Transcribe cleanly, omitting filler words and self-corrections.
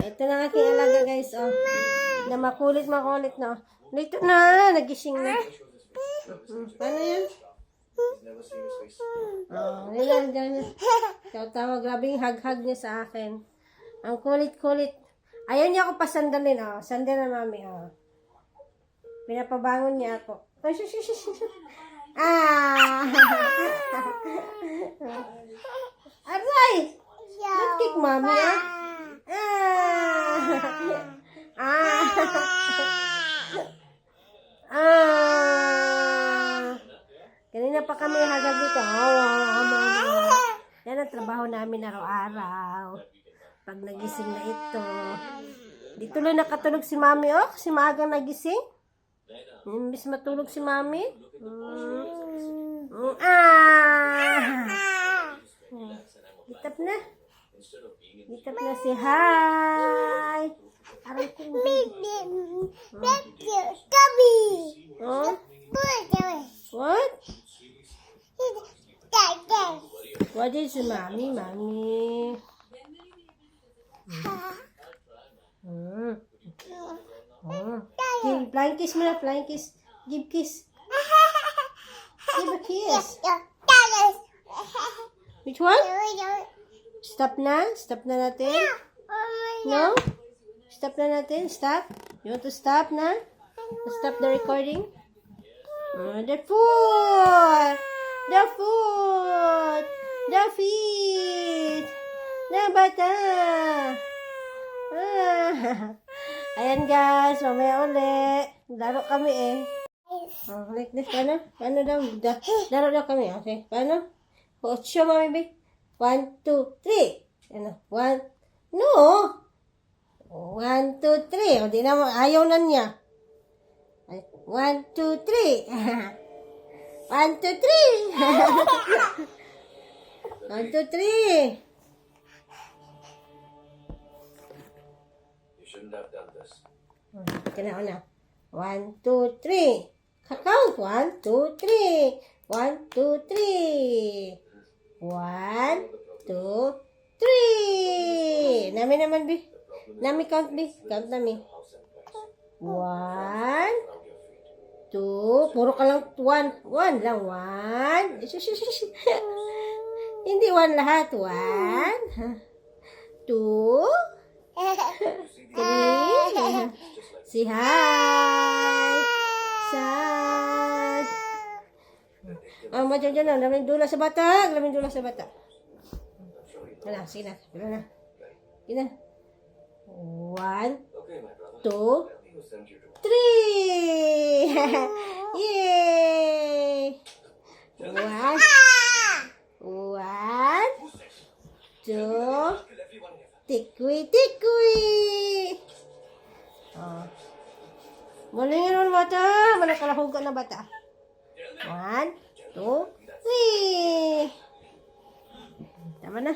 Ito na aking alaga, guys. Oh. Na makulit na. Dito na. Nagising na. Paano yan? Oh, yan. Tawa, grabing hag-hag niya sa akin. Ang kulit-kulit. Ayaw niya ako pasandalin. Oh. Sandal na, mami. Oh. Pinapabangon niya ako. Aray! Don't kick mommy, Kanina pa kami hagag dito. Yan ang trabaho namin araw-araw. Pag nagising na ito. Dito lang nakatulog si mami, oh. Kasi maagang nagising. Imbis matulog si mami. Gitap na. Gitap na si hi. Aray ko. Oh? What? What is mommy? Flying kiss mo na, flying kiss. Give kiss. Give a kiss. Which one? Stop na? Stop na natin? No? Stop na natin? Stop? You want to stop na? Stop the recording? The foot! The foot! The feet! The bata! Ayan guys, mamaya ulit. Laro kami eh. Oh, like this. Paano daw? Laro daw kami. Okay, paano? Show mami, babe. 1, 2, 3. Ano? 1. No! 1, 2, 3. O, di na mo. Ayaw na niya. 1, 2, 3. 1, 2, 3. 1, 2, 3. You shouldn't have done this. Kena na. 1, 2, 3. Count. 1, 2, 3. 1, 2, 3. 1, 2, 3. Nami naman, Bi. Nami count, Bi. Count nami. 1, 2. Puro ka lang 1. 1 lang. 1. Hindi 1 lahat. 1, 2, 3. Si hi. Sad. Macam na. Laming dula sa bata. Laming dula sa bata. Wala, sige na. Wala na. Sige na. 1, 2, 3. Yay! 1, 2, tikwi. Oh. Muling yun bata. Malakalahugan na bata. 1, 2, 3. Tama na.